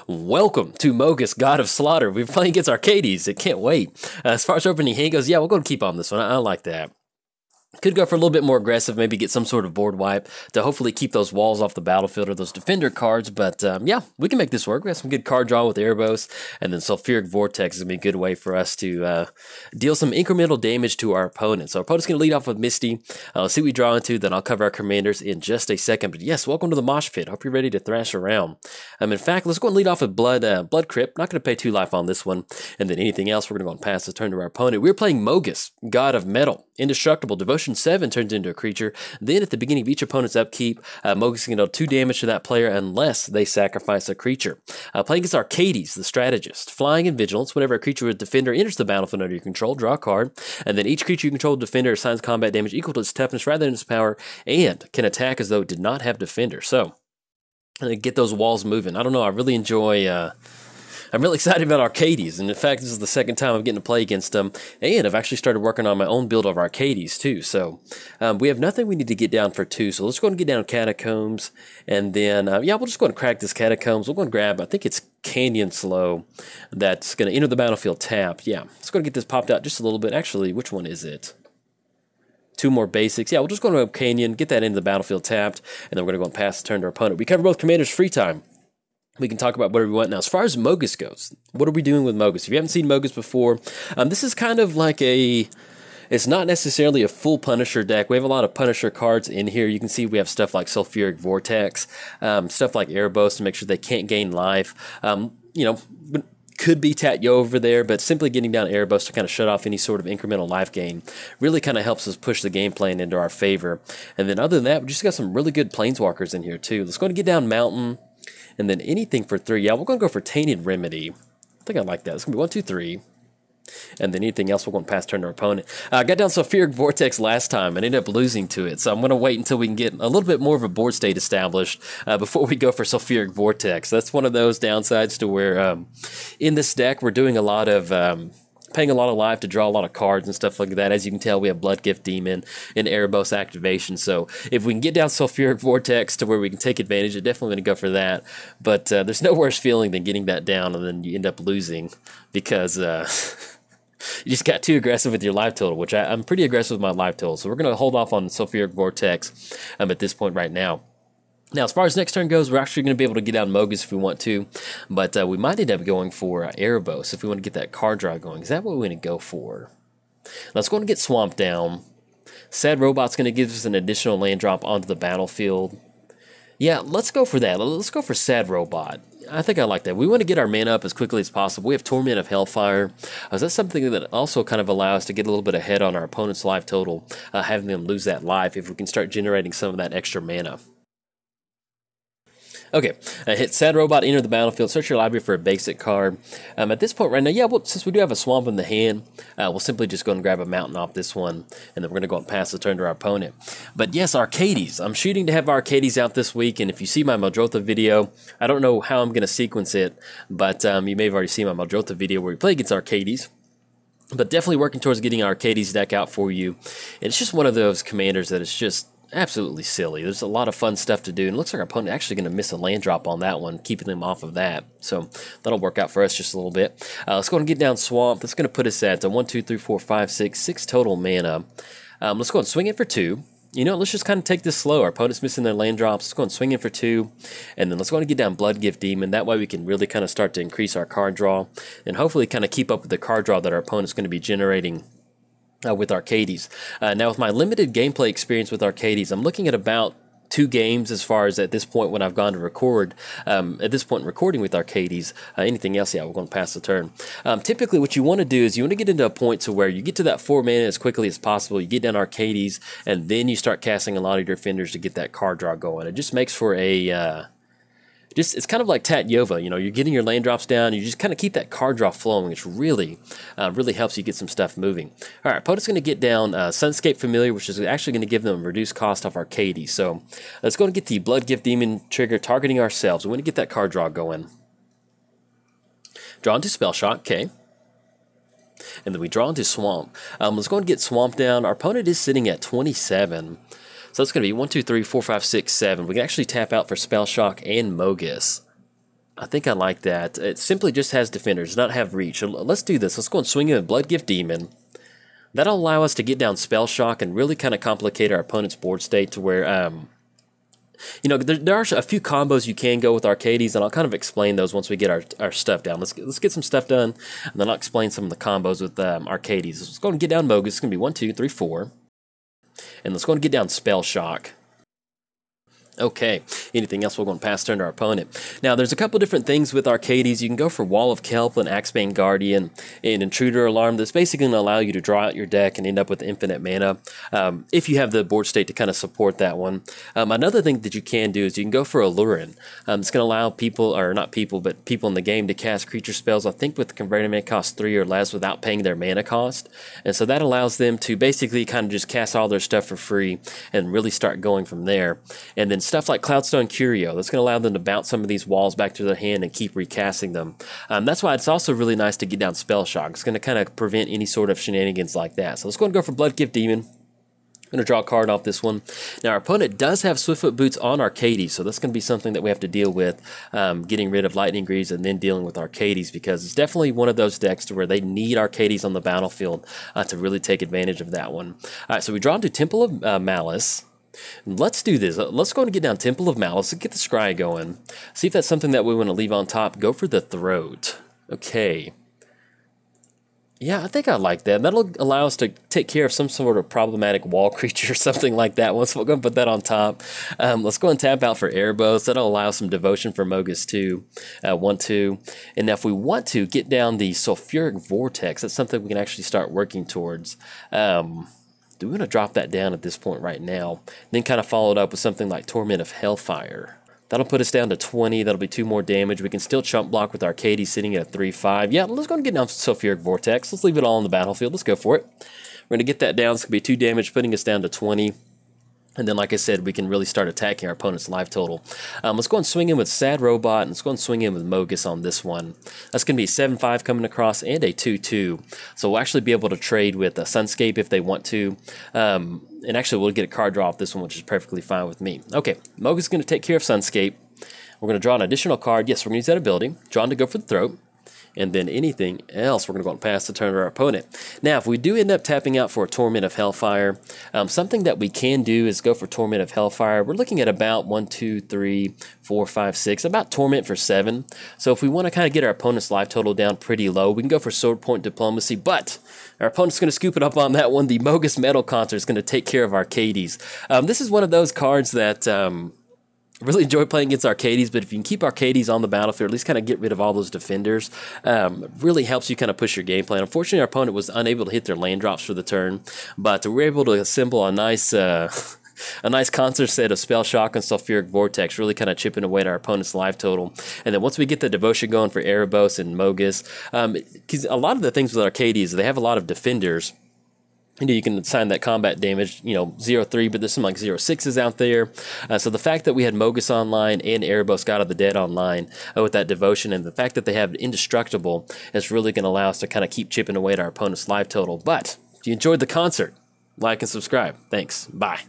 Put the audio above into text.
Welcome to Mogis, God of Slaughter. We're playing against Arcades. It can't wait. As far as opening hand goes, yeah, we'll go and keep on this one. I like that. Could go for a little bit more aggressive, maybe get some sort of board wipe to hopefully keep those walls off the battlefield or those defender cards. But yeah, we can make this work. We have some good card draw with Erebos, and then Sulfuric Vortex is going to be a good way for us to deal some incremental damage to our opponent. So our opponent's going to lead off with Misty. Let's see what we draw into, then I'll cover our commanders in just a second. But yes, welcome to the Mosh Pit. Hope you're ready to thrash around. In fact, let's go and lead off with Blood Crypt. Not going to pay 2 life on this one. And then anything else, we're going to go and pass the turn to our opponent. We're playing Mogis, God of Metal. Indestructible. Devotion 7 turns into a creature. Then at the beginning of each opponent's upkeep, Mogis can deal 2 damage to that player unless they sacrifice a creature. Playing against Arcades, the Strategist. Flying and Vigilance. Whenever a creature with Defender enters the battlefield under your control, draw a card. And then each creature you control Defender assigns combat damage equal to its toughness rather than its power and can attack as though it did not have Defender. So, get those walls moving. I don't know, I really enjoy... I'm really excited about Arcades, and in fact, this is the second time I'm getting to play against them, and I've actually started working on my own build of Arcades, too, so we have nothing we need to get down for 2, so let's go and get down Catacombs, and then, yeah, we'll just go and crack this Catacombs. We'll go and grab, I think it's Canyon Slow, that's going to enter the battlefield tapped. Yeah, let's go and get this popped out just a little bit. Actually, which one is it? 2 more basics. Yeah, we'll just go to Canyon, get that into the battlefield tapped, and then we're going to go and pass the turn to our opponent. We cover both commanders free time. We can talk about whatever we want now. As far as Mogis goes, what are we doing with Mogis? If you haven't seen Mogis before, this is kind of like it's not necessarily a full Punisher deck. We have a lot of Punisher cards in here. You can see we have stuff like Sulfuric Vortex, stuff like Erebos to make sure they can't gain life. Could be Tatyo over there, but simply getting down Erebos to kind of shut off any sort of incremental life gain really kind of helps us push the game plan into our favor. And then other than that, we just got some really good Planeswalkers in here too. Let's go and get down Mountain. And then anything for 3. Yeah, we're going to go for Tainted Remedy. I think I like that. It's going to be 1, 2, 3. And then anything else, we're going to pass turn to our opponent. I got down Sulfuric Vortex last time and ended up losing to it. So I'm going to wait until we can get a little bit more of a board state established before we go for Sulfuric Vortex. That's one of those downsides to where in this deck, we're doing a lot of... paying a lot of life to draw a lot of cards and stuff like that. As you can tell, we have Blood Gift Demon and Erebos activation. So if we can get down Sulfuric Vortex to where we can take advantage, I'm definitely going to go for that. But there's no worse feeling than getting that down and then you end up losing because you just got too aggressive with your life total, which I'm pretty aggressive with my life total. So we're going to hold off on Sulfuric Vortex at this point right now. Now, as far as next turn goes, we're actually going to be able to get down Mogis if we want to, but we might end up going for Erebos if we want to get that card draw going. Is that what we want to go for? Let's go and get Swamp down. Sad Robot's going to give us an additional land drop onto the battlefield. Yeah, let's go for that. Let's go for Sad Robot. I think I like that. We want to get our mana up as quickly as possible. We have Torment of Hellfire. That's something that also kind of allows us to get a little bit ahead on our opponent's life total, having them lose that life if we can start generating some of that extra mana. Okay, hit Sad Robot, enter the battlefield, search your library for a basic card. At this point right now, yeah, well, since we do have a Swamp in the hand, we'll simply just go and grab a Mountain off this one, and then we're going to go and pass the turn to our opponent. But yes, Arcades. I'm shooting to have Arcades out this week, and if you see my Maldrotha video, I don't know how I'm going to sequence it, but you may have already seen my Maldrotha video where we play against Arcades. But definitely working towards getting an Arcades deck out for you. And it's just one of those commanders that is just absolutely silly. There's a lot of fun stuff to do, and it looks like our opponent actually going to miss a land drop on that one, keeping them off of that. So that'll work out for us just a little bit. Let's go and get down Swamp. That's going to put us at 1, 2, 3, 4, 5, 6 total mana. Let's go and swing it for 2. You know, let's just kind of take this slow. Our opponent's missing their land drops. Let's go and swing it for 2. And then let's go and get down Blood Gift Demon. That way we can really kind of start to increase our card draw and hopefully kind of keep up with the card draw that our opponent's going to be generating with Arcades. Now, with my limited gameplay experience with Arcades, I'm looking at about 2 games as far as at this point when I've gone to record. At this point, recording with Arcades. Anything else, yeah, we're going to pass the turn. Typically, what you want to do is you want to get into a point to where you get to that 4 mana as quickly as possible. You get down Arcades, and then you start casting a lot of your defenders to get that card draw going. It just makes for a... it's kind of like Tatyova, you know, you're getting your land drops down, you just kind of keep that card draw flowing, which really helps you get some stuff moving. All right, opponent's going to get down Sunscape Familiar, which is actually going to give them a reduced cost off Arcades. So let's go and get the Blood Gift Demon trigger targeting ourselves. We want to get that card draw going. Draw into Spell Shock, okay. And then we draw into Swamp. Let's go and get Swamp down. Our opponent is sitting at 27. So that's going to be 1, 2, 3, 4, 5, 6, 7. We can actually tap out for Spell Shock and Mogis. I think I like that. It simply just has defenders, does not have reach. So let's do this. Let's go and swing in with Blood Gift Demon. That'll allow us to get down Spell Shock and really kind of complicate our opponent's board state to where, you know, there are a few combos you can go with Arcades, and I'll kind of explain those once we get our stuff down. Let's get some stuff done, and then I'll explain some of the combos with Arcades. Let's go and get down Mogis. It's going to be 1, 2, 3, 4. And let's go and get down Spell Shock. Okay, anything else, we're going to pass turn to our opponent. Now, there's a couple different things with Arcades. You can go for Wall of Kelp and Axebane Guardian and Intruder Alarm. That's basically going to allow you to draw out your deck and end up with infinite mana if you have the board state to kind of support that one. Another thing that you can do is you can go for Allurin. It's going to allow people, or not people, but people in the game to cast creature spells, I think with the converted mana cost 3 or less without paying their mana cost. And so that allows them to basically kind of just cast all their stuff for free and really start going from there. And then stuff like Cloudstone Curio, that's going to allow them to bounce some of these walls back to their hand and keep recasting them. That's why it's also really nice to get down Spell Shock. It's going to kind of prevent any sort of shenanigans like that. So let's go and go for Blood Gift Demon. I'm going to draw a card off this one. Now, our opponent does have Swiftfoot Boots on Arcades, so that's going to be something that we have to deal with, getting rid of Lightning Greaves and then dealing with Arcades, because it's definitely one of those decks to where they need Arcades on the battlefield to really take advantage of that one. All right, so we draw into Temple of Malice. Let's do this. Let's go and get down Temple of Malice and get the Scry going. See if that's something that we want to leave on top. Go for the Throat. Okay. Yeah, I think I like that. That'll allow us to take care of some sort of problematic wall creature or something like that. Once we'll go and put that on top. Let's go and tap out for Erebos. That'll allow some devotion for Mogis too. 1, 2. And now if we want to get down the Sulfuric Vortex, that's something we can actually start working towards. Do we want to drop that down at this point right now? Then kind of follow it up with something like Torment of Hellfire. That'll put us down to 20. That'll be 2 more damage. We can still chump block with Arcades sitting at a 3-5. Yeah, let's go and get down Sulfuric Vortex. Let's leave it all on the battlefield. Let's go for it. We're going to get that down. It's going to be 2 damage, putting us down to 20. And then, like I said, we can really start attacking our opponent's life total. Let's go and swing in with Sad Robot, and let's go and swing in with Mogis on this one. That's going to be a 7-5 coming across and a 2-2. So we'll actually be able to trade with a Sunscape if they want to. And actually, we'll get a card draw off this one, which is perfectly fine with me. Okay, Mogis is going to take care of Sunscape. We're going to draw an additional card. Yes, we're going to use that ability. Drawn to go for the Throat. And then anything else, we're going to go and pass the turn to our opponent. Now, if we do end up tapping out for a Torment of Hellfire, something that we can do is go for Torment of Hellfire. We're looking at about 1, 2, 3, 4, 5, 6, about Torment for 7. So if we want to kind of get our opponent's life total down pretty low, we can go for Sword Point Diplomacy, but our opponent's going to scoop it up on that one. The Mogis Metal Concert is going to take care of Arcades. This is one of those cards that... I really enjoy playing against Arcades, but if you can keep Arcades on the battlefield, at least kind of get rid of all those defenders, really helps you kind of push your game plan. Unfortunately, our opponent was unable to hit their land drops for the turn, but we were able to assemble a nice concert set of Spell Shock and Sulfuric Vortex, really kind of chipping away at our opponent's life total. And then once we get the devotion going for Erebos and Mogis, because a lot of the things with Arcades, they have a lot of defenders. You can assign that combat damage, 0-3, but there's some like 0-6s out there. So the fact that we had Mogis online and Erebos God of the Dead online with that devotion, and the fact that they have Indestructible is really going to allow us to kind of keep chipping away at our opponent's life total. But if you enjoyed the concert, like and subscribe. Thanks. Bye.